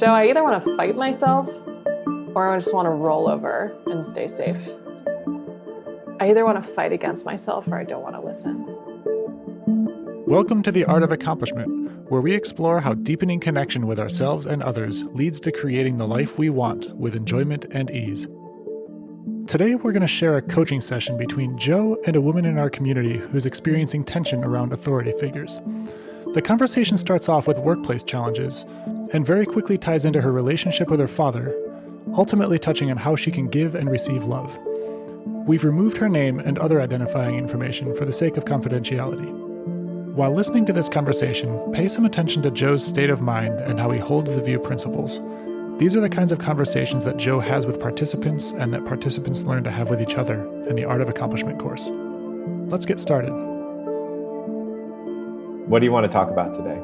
Joe, I either want to fight myself or I just want to roll over and stay safe. I either want to fight against myself or I don't want to listen. Welcome to The Art of Accomplishment, where we explore how deepening connection with ourselves and others leads to creating the life we want with enjoyment and ease. Today, we're going to share a coaching session between Joe and a woman in our community who's experiencing tension around authority figures. The conversation starts off with workplace challenges and very quickly ties into her relationship with her father, ultimately touching on how she can give and receive love. We've removed her name and other identifying information for the sake of confidentiality. While listening to this conversation, pay some attention to Joe's state of mind and how he holds the view principles. These are the kinds of conversations that Joe has with participants and that participants learn to have with each other in the Art of Accomplishment course. Let's get started. What do you want to talk about today?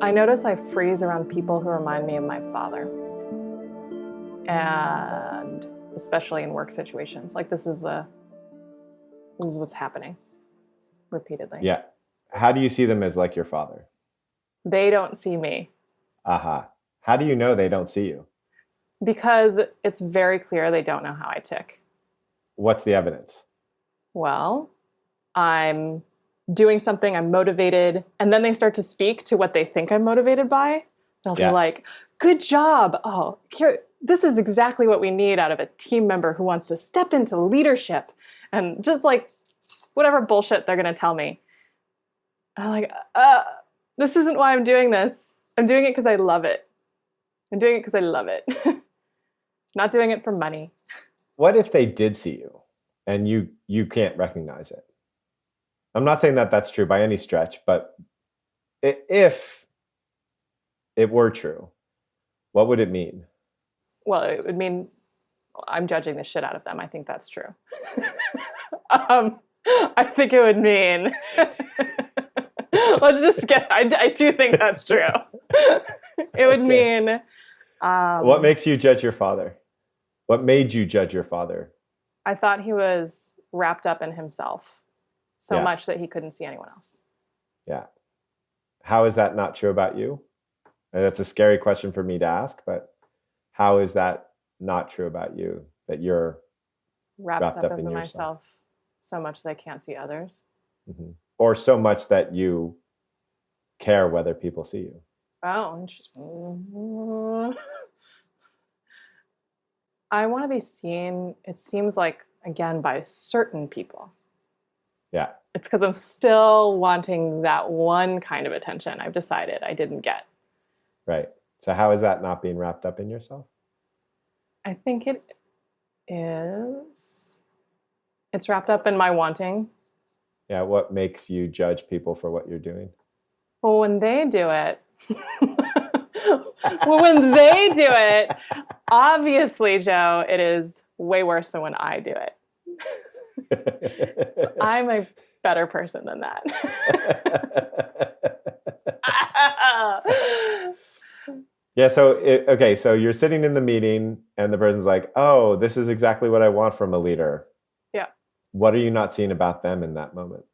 I notice I freeze around people who remind me of my father. And especially in work situations. Like this is what's happening repeatedly. Yeah. How do you see them as like your father? They don't see me. Aha. How do you know they don't see you? Because it's very clear they don't know how I tick. What's the evidence? Well, I'm doing something, I'm motivated, and then they start to speak to what they think I'm motivated by. They'll be like, good job. Oh, this is exactly what we need out of a team member who wants to step into leadership. And just like whatever bullshit they're going to tell me. I'm like, this isn't why I'm doing this. I'm doing it because I love it. I'm doing it because I love it. Not doing it for money. What if they did see you and you can't recognize it? I'm not saying that that's true by any stretch, but if it were true, what would it mean? Well, it would mean I'm judging the shit out of them. I think that's true. I think it would mean... Let's just get... I do think that's true. It would mean... what makes you judge your father? What made you judge your father? I thought he was wrapped up in himself so much that he couldn't see anyone else. Yeah. How is that not true about you? And that's a scary question for me to ask, but how is that not true about you, that you're wrapped up in myself so much that I can't see others? Mm-hmm. Or so much that you care whether people see you? Oh, interesting. I want to be seen, it seems like, again, by certain people. Yeah. It's because I'm still wanting that one kind of attention I've decided I didn't get. Right. So how is that not being wrapped up in yourself? I think it is. It's wrapped up in my wanting. Yeah. What makes you judge people for what you're doing? Well, when they do it, obviously, Joe, it is way worse than when I do it. I'm a better person than that. Yeah. So you're sitting in the meeting and the person's like, oh, this is exactly what I want from a leader. Yeah. What are you not seeing about them in that moment?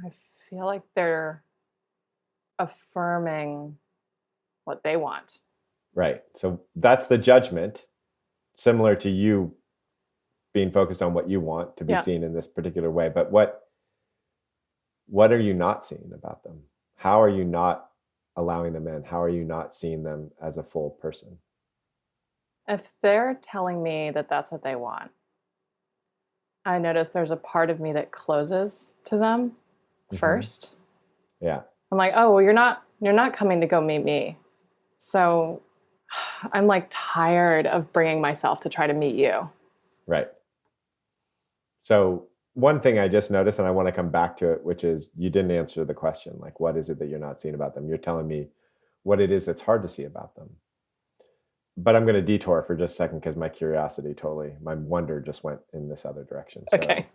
I feel like they're affirming what they want. Right. So that's the judgment, similar to you being focused on what you want to be seen in this particular way. But what are you not seeing about them? How are you not allowing them in? How are you not seeing them as a full person? If they're telling me that that's what they want, I notice there's a part of me that closes to them first. Yeah. I'm like, oh, well, you're not coming to go meet me. So I'm like tired of bringing myself to try to meet you. Right. So one thing I just noticed, and I want to come back to it, which is you didn't answer the question. Like, what is it that you're not seeing about them? You're telling me what it is that's hard to see about them. But I'm going to detour for just a second because my wonder just went in this other direction. So, okay.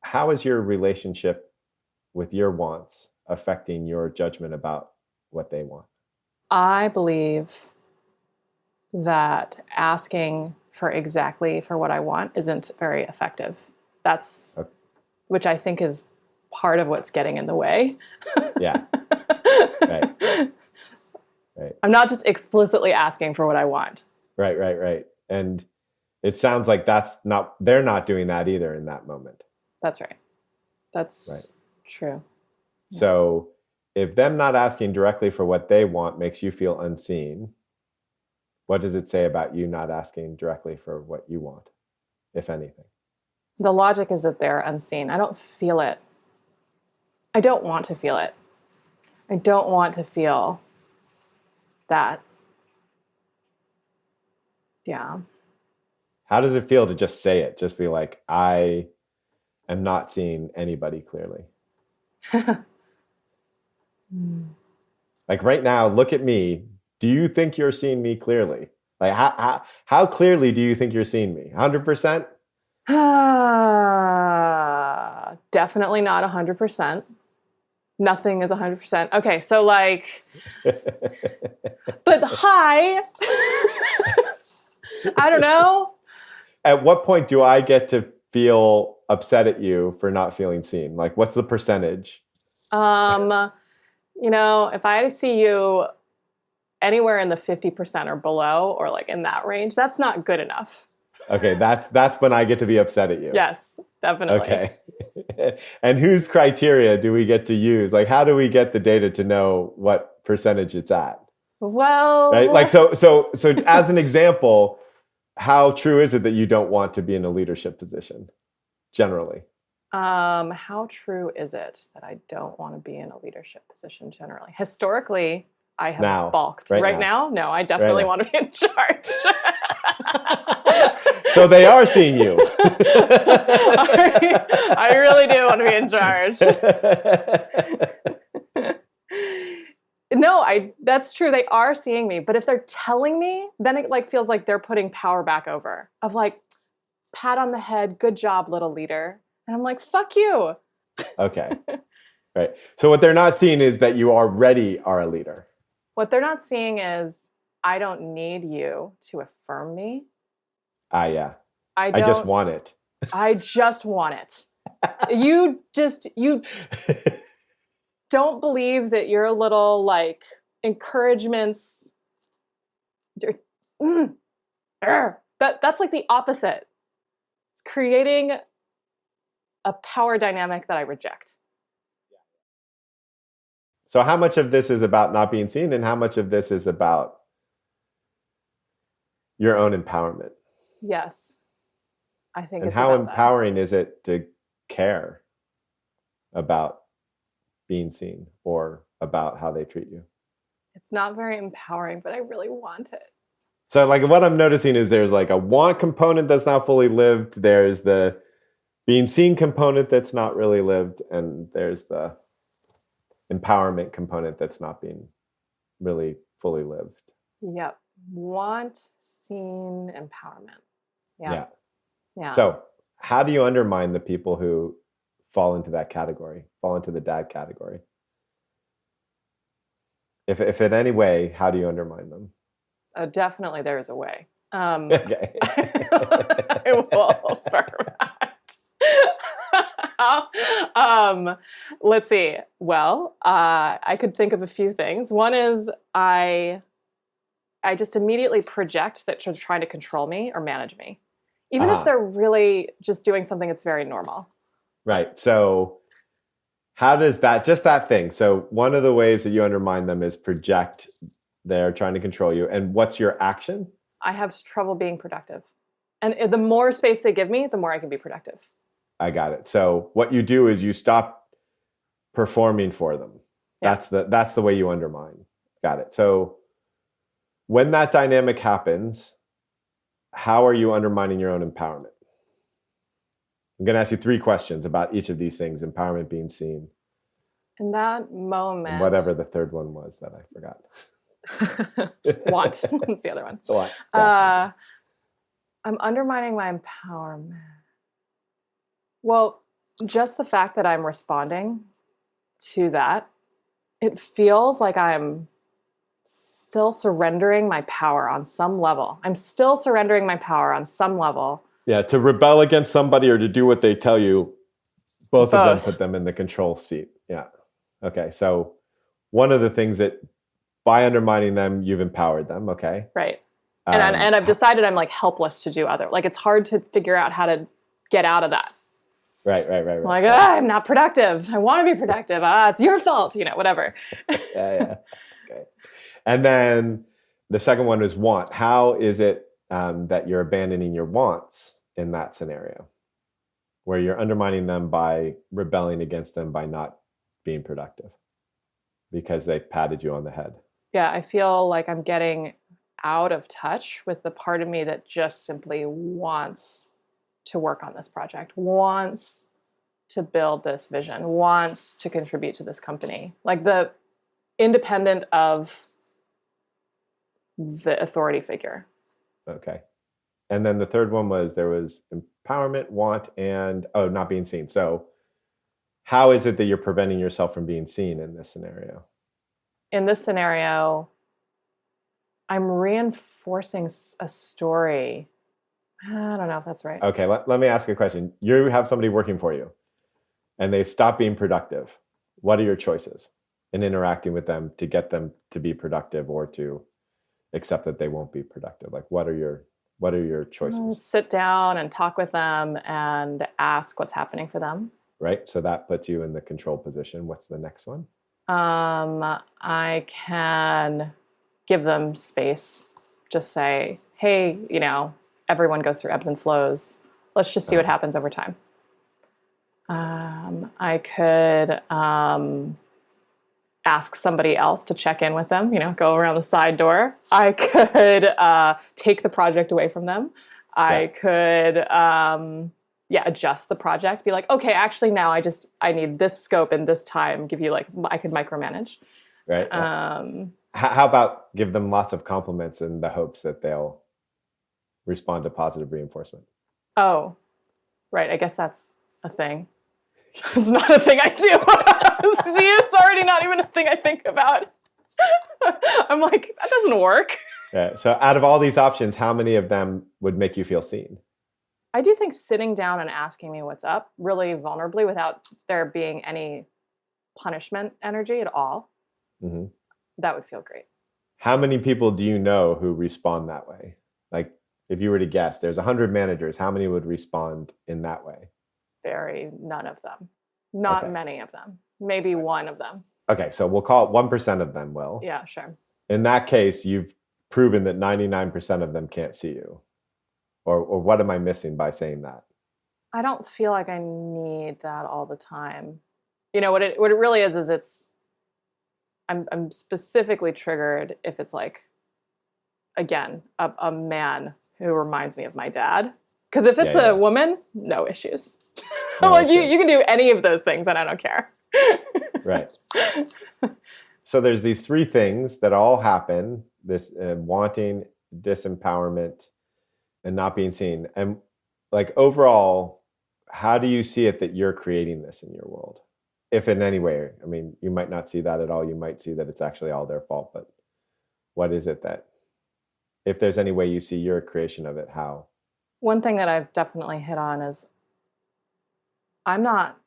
How is your relationship with your wants affecting your judgment about what they want? I believe that asking for what I want isn't very effective. That's which I think is part of what's getting in the way. Yeah. Right. Right. I'm not just explicitly asking for what I want. Right. And it sounds like they're not doing that either in that moment. That's right. That's true. So if them not asking directly for what they want makes you feel unseen, what does it say about you not asking directly for what you want, if anything? The logic is that they're unseen. I don't feel it. I don't want to feel it. I don't want to feel that. Yeah. How does it feel to just say it? Just be like, I am not seeing anybody clearly. Like right now, look at me. Do you think you're seeing me clearly? Like how clearly do you think you're seeing me? 100%? Definitely not 100%. Nothing is 100%. Okay, so like, but hi. I don't know. At what point do I get to feel upset at you for not feeling seen? Like, what's the percentage? If I see you anywhere in the 50% or below, or like in that range, that's not good enough. Okay, that's when I get to be upset at you. Yes, definitely. Okay. And whose criteria do we get to use? Like, how do we get the data to know what percentage it's at? Well, right? Like, so as an example, how true is it that you don't want to be in a leadership position generally? How true is it that I don't want to be in a leadership position generally? Historically, I have balked. Right now? No, I definitely want to be in charge. So they are seeing you. I really do want to be in charge. No, that's true. They are seeing me. But if they're telling me, then it like feels like they're putting power back over. Of like, pat on the head, good job, little leader. And I'm like, fuck you. Okay. Right. So what they're not seeing is that you already are a leader. What they're not seeing is I don't need you to affirm me. Yeah. I just want it. I just want it. You don't believe that your little like encouragements. That's like the opposite. It's creating a power dynamic that I reject. So how much of this is about not being seen and how much of this is about your own empowerment? Yes. I think and how empowering is it to care about being seen or about how they treat you? It's not very empowering, but I really want it. So like what I'm noticing is there's like a want component that's not fully lived. There's the being seen component that's not really lived. And there's the empowerment component that's not being really fully lived. Yep. Want, seen, empowerment. Yeah. So how do you undermine the people who fall into that category, fall into the dad category? If in any way, how do you undermine them? Definitely there is a way. Okay. I will affirm that. Let's see. Well, I could think of a few things. One is I just immediately project that they're trying to control me or manage me. Even if they're really just doing something that's very normal. Right. So how does that thing? So one of the ways that you undermine them is project they're trying to control you. And what's your action? I have trouble being productive. And the more space they give me, the more I can be productive. I got it. So what you do is you stop performing for them. Yeah. That's the way you undermine. Got it. So when that dynamic happens, how are you undermining your own empowerment? I'm going to ask you 3 questions about each of these things, empowerment, being seen. In that moment. And whatever the third one was that I forgot. Want. That's the other one. Want. Yeah. I'm undermining my empowerment. Well, just the fact that I'm responding to that, it feels like I'm still surrendering my power on some level. I'm still surrendering my power on some level. Yeah, to rebel against somebody or to do what they tell you, both of them put them in the control seat. Yeah. Okay, so one of the things that By undermining them, you've empowered them. Okay. Right. And I've decided I'm like helpless to do other. Like it's hard to figure out how to get out of that. Right. I'm like, I'm not productive. I want to be productive. It's your fault. Whatever. Yeah. Okay. And then the second one is want. How is it that you're abandoning your wants in that scenario, where you're undermining them by rebelling against them by not being productive because they patted you on the head? Yeah, I feel like I'm getting out of touch with the part of me that just simply wants to work on this project, wants to build this vision, wants to contribute to this company. Like the independent of the authority figure. Okay. And then the third one was there was empowerment, want, and not being seen. So how is it that you're preventing yourself from being seen in this scenario? In this scenario, I'm reinforcing a story. I don't know if that's right. Okay, let me ask a question. You have somebody working for you and they've stopped being productive. What are your choices in interacting with them to get them to be productive or to accept that they won't be productive? Like what are your choices? Sit down and talk with them and ask what's happening for them. Right? So that puts you in the control position. What's the next one? I can give them space. Just say, hey, everyone goes through ebbs and flows. Let's just see what happens over time. I could ask somebody else to check in with them, go around the side door. I could take the project away from them. I could adjust the project, be like, okay, actually now I need this scope and this time, give you I could micromanage. Right. How about give them lots of compliments in the hopes that they'll respond to positive reinforcement? Oh, right. I guess that's a thing. It's not a thing I do. See, it's already not even a thing I think about. I'm like, that doesn't work. Yeah. So out of all these options, how many of them would make you feel seen? I do think sitting down and asking me what's up really vulnerably without there being any punishment energy at all, that would feel great. How many people do you know who respond that way? Like if you were to guess, there's 100 managers, how many would respond in that way? None of them. Not many of them. Maybe one of them. Okay, so we'll call it 1% of them will. Yeah, sure. In that case, you've proven that 99% of them can't see you. Or what am I missing by saying that? I don't feel like I need that all the time. What it really is I'm specifically triggered if it's like, again, a man who reminds me of my dad. Because if it's a woman, no issues. You can do any of those things and I don't care. Right. So there's these three things that all happen, this wanting, disempowerment, and not being seen. And like overall, how do you see it that you're creating this in your world? If in any way, I mean, you might not see that at all. You might see that it's actually all their fault, but what is it that, if there's any way you see your creation of it, how? One thing that I've definitely hit on is I'm not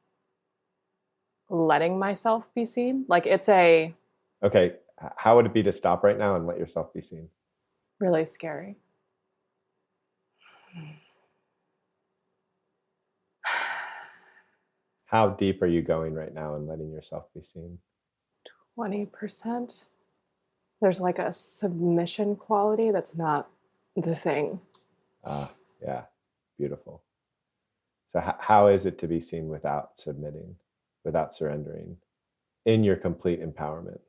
letting myself be seen. Like Okay, how would it be to stop right now and let yourself be seen? Really scary. How deep are you going right now and letting yourself be seen? 20%. There's like a submission quality that's not the thing. Yeah, beautiful. So how is it to be seen without submitting, without surrendering, in your complete empowerment?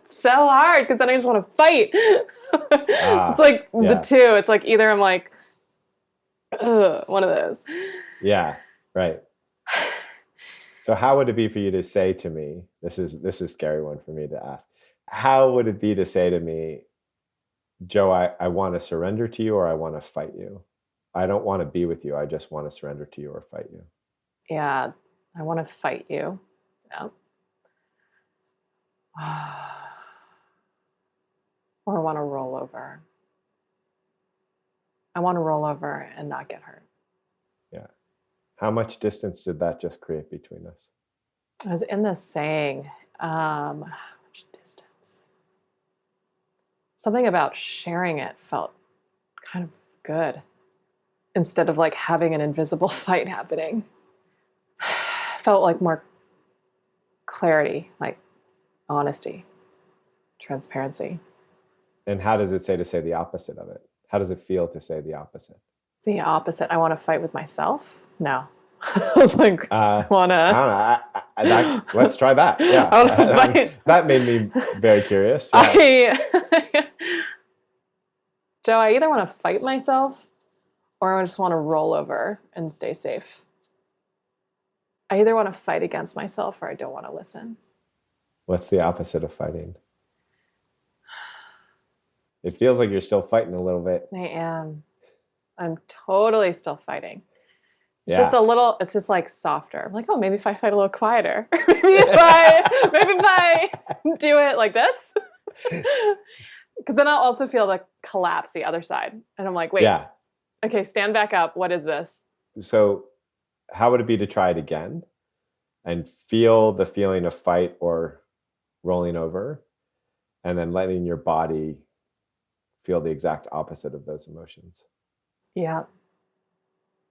So hard, because then I just want to fight. It's like the two. It's like either I'm like, one of those. Yeah, right. So how would it be for you to say to me, this is a scary one for me to ask. How would it be to say to me, Joe, I want to surrender to you or I want to fight you? I don't want to be with you. I just want to surrender to you or fight you. Yeah, I want to fight you. Yeah. Or I want to roll over. I want to roll over and not get hurt. Yeah. How much distance did that just create between us? I was in this saying, how much distance? something about sharing it felt kind of good instead of like having an invisible fight happening. Felt like more clarity, like honesty, transparency. And how does it say to say the opposite of it? How does it feel to say the opposite? The opposite. I want to fight with myself? No. Like, I want I don't know. Let's try that. Yeah. I wanna fight. That made me very curious. Yeah. Joe, I either want to fight myself or I just want to roll over and stay safe. I either want to fight against myself or I don't want to listen. What's the opposite of fighting? It feels like you're still fighting a little bit. I am. I'm totally still fighting. It's Yeah. just a little, it's just like softer. I'm like, oh, maybe if I fight a little quieter. maybe if I do it like this. Because then I'll also feel the collapse the other side. And I'm like, wait, Yeah. okay, stand back up. What is this? So how would it be to try it again and feel the feeling of fight or rolling over, and then letting your body feel the exact opposite of those emotions? Yeah.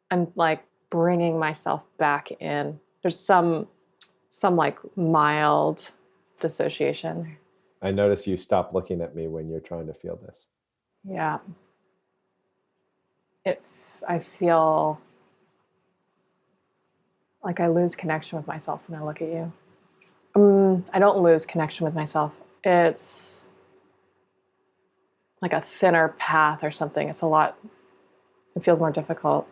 I'm like bringing myself back in. There's some like mild dissociation. I notice you stop looking at me when you're trying to feel this. Yeah. I feel like I lose connection with myself when I look at you. I don't lose connection with myself. It's like a thinner path or something. It feels more difficult.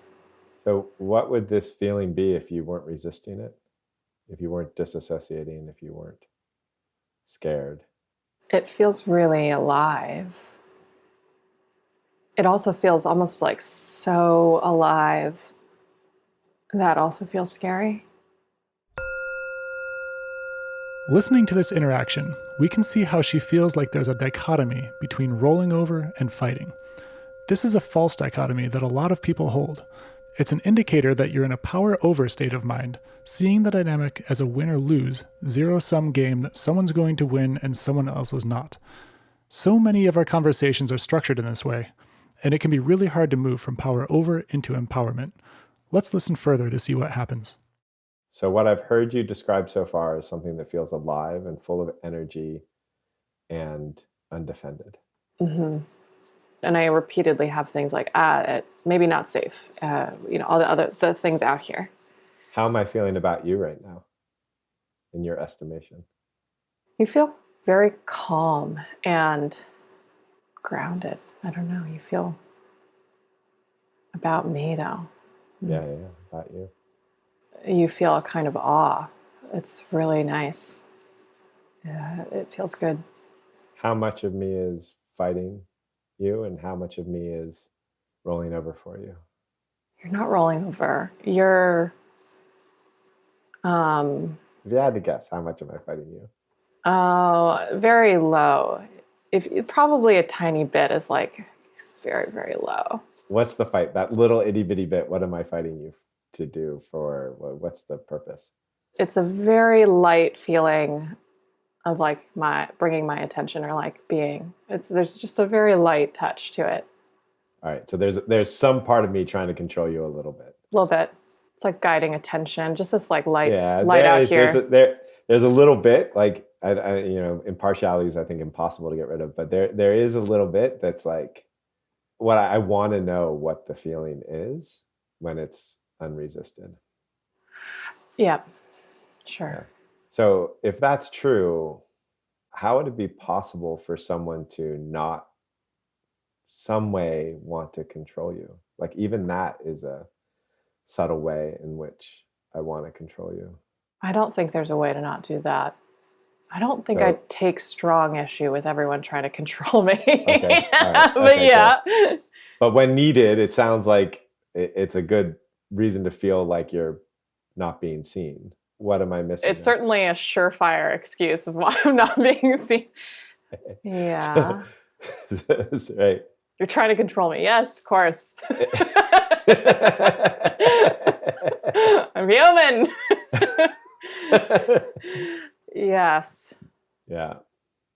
So what would this feeling be if you weren't resisting it? If you weren't disassociating, if you weren't scared? It feels really alive. It also feels almost like so alive. That also feels scary. Listening to this interaction, we can see how she feels like there's a dichotomy between rolling over and fighting. This is a false dichotomy that a lot of people hold. It's an indicator that you're in a power over state of mind, seeing the dynamic as a win or lose, zero-sum game that someone's going to win and someone else is not. So many of our conversations are structured in this way, and it can be really hard to move from power over into empowerment. Let's listen further to see what happens. So what I've heard you describe so far is something that feels alive and full of energy and undefended. Mm-hmm. And I repeatedly have things like, it's maybe not safe. All the things out here. How am I feeling about you right now, in your estimation? You feel very calm and grounded. I don't know. You feel about me, though. Yeah, about you. You feel a kind of awe. It's really nice. Yeah, it feels good. How much of me is fighting you and how much of me is rolling over for you? You're not rolling over. You're If you had to guess, how much am I fighting you? very low. Probably a tiny bit is like very, very low. What's the fight? That little itty bitty bit, what am I fighting you to do for? What's the purpose? It's a very light feeling of like bringing my attention or like being. There's just a very light touch to it. All right. So there's some part of me trying to control you a little bit. A little bit. It's like guiding attention. Just this like light out here. There's a little bit like I impartiality is I think impossible to get rid of, but there is a little bit that's like what I want to know what the feeling is when it's unresisted. Yeah, sure. Yeah. So if that's true, how would it be possible for someone to not some way want to control you? Like even that is a subtle way in which I want to control you. I don't think there's a way to not do that. I don't think I take strong issue with everyone trying to control me. Okay. All right. But okay, yeah. Cool. But when needed, it sounds like it's a good reason to feel like you're not being seen. What am I missing? It's certainly a surefire excuse of why I'm not being seen. Yeah. That's right. You're trying to control me. Yes, of course. I'm human. Yes. Yeah.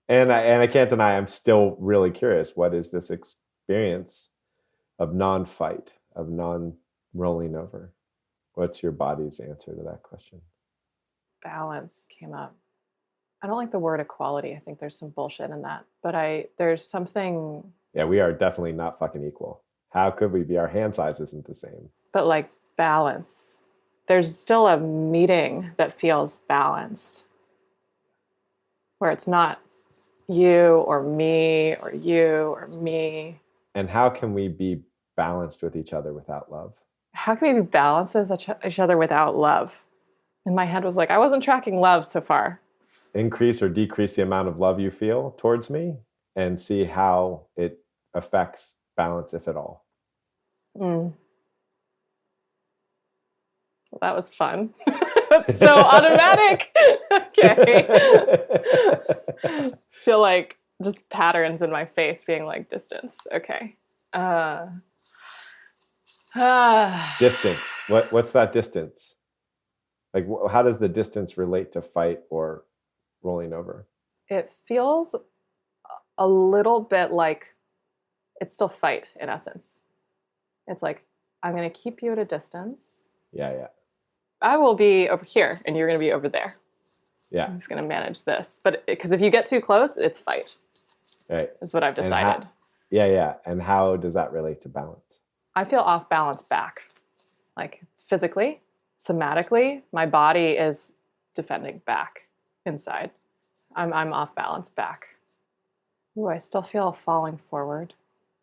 And I can't deny I'm still really curious. What is this experience of non-fight, of non-rolling over? What's your body's answer to that question? Balance came up. I don't like the word equality. I think there's some bullshit in that. But there's something. Yeah, we are definitely not fucking equal. How could we be? Our hand size isn't the same. But like balance. There's still a meeting that feels balanced. Where it's not you or me or you or me. And how can we be balanced with each other without love? How can we be balanced with each other without love? And my head was like, I wasn't tracking love so far. Increase or decrease the amount of love you feel towards me and see how it affects balance, if at all. Well, that was fun. So automatic. Okay. Feel like just patterns in my face being like distance. Okay. Distance. What's that distance? Like, how does the distance relate to fight or rolling over? It feels a little bit like it's still fight in essence. It's like, I'm going to keep you at a distance. Yeah. I will be over here and you're going to be over there. Yeah. I'm just going to manage this. But because if you get too close, it's fight. Right. Is what I've decided. Yeah. And how does that relate to balance? I feel off balance back. Like physically, somatically, my body is defending back inside. I'm off balance back. Ooh, I still feel falling forward.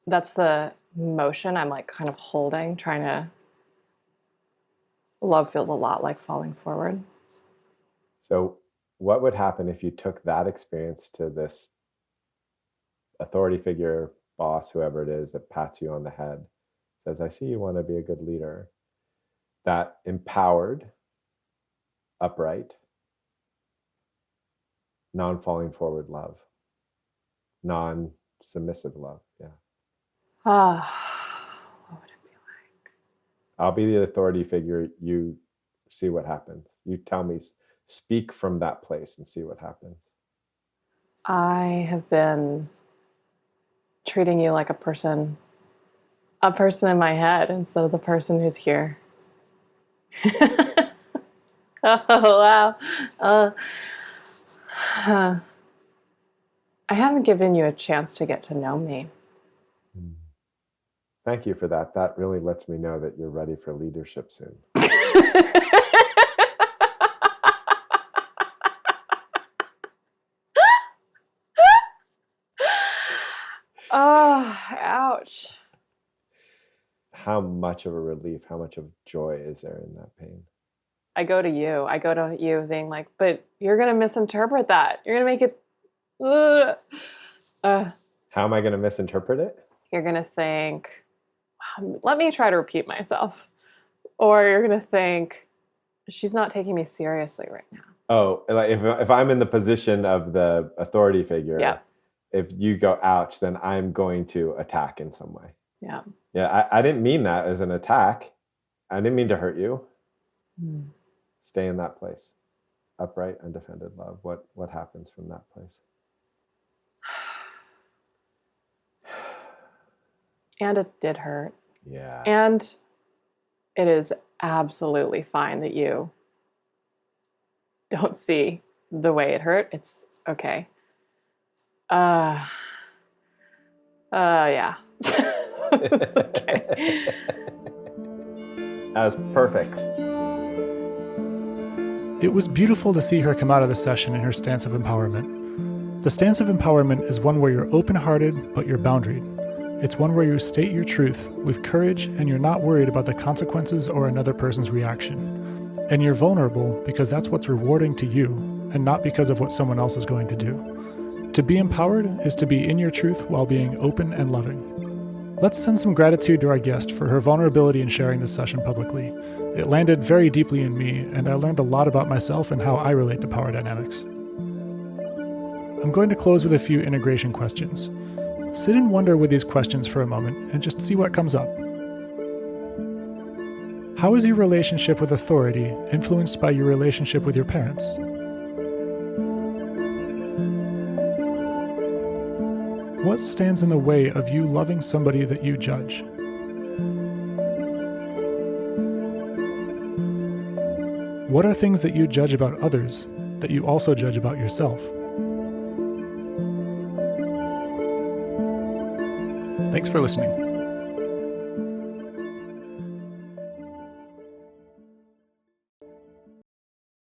That's the motion I'm like kind of holding, trying to. Love feels a lot like falling forward. So what would happen if you took that experience to this authority figure, boss, whoever it is that pats you on the head, says, I see you want to be a good leader, that empowered, upright, non-falling forward love, non-submissive love. Yeah. What would it be like? I'll be the authority figure. You see what happens. You tell me, speak from that place and see what happens. I have been treating you like a person in my head instead of the person who's here. Oh, wow. I haven't given you a chance to get to know me. Thank you for that. That really lets me know that you're ready for leadership soon. Oh, ouch. How much of a relief, how much of joy is there in that pain? I go to you being like, but you're going to misinterpret that. You're going to make it. How am I going to misinterpret it? You're going to think, let me try to repeat myself. Or you're going to think, she's not taking me seriously right now. Oh, like if I'm in the position of the authority figure, yeah. If you go, ouch, then I'm going to attack in some way. Yeah. Yeah, I didn't mean that as an attack. I didn't mean to hurt you. Stay in that place. Upright, undefended love. What happens from that place? And it did hurt. Yeah. And it is absolutely fine that you don't see the way it hurt. It's okay. Yeah. It's okay. That was perfect. It was beautiful to see her come out of the session in her stance of empowerment. The stance of empowerment is one where you're open-hearted, but you're boundaried. It's one where you state your truth with courage and you're not worried about the consequences or another person's reaction. And you're vulnerable because that's what's rewarding to you and not because of what someone else is going to do. To be empowered is to be in your truth while being open and loving. Let's send some gratitude to our guest for her vulnerability in sharing this session publicly. It landed very deeply in me, and I learned a lot about myself and how I relate to power dynamics. I'm going to close with a few integration questions. Sit and wonder with these questions for a moment and just see what comes up. How is your relationship with authority influenced by your relationship with your parents? What stands in the way of you loving somebody that you judge? What are things that you judge about others that you also judge about yourself? Thanks for listening.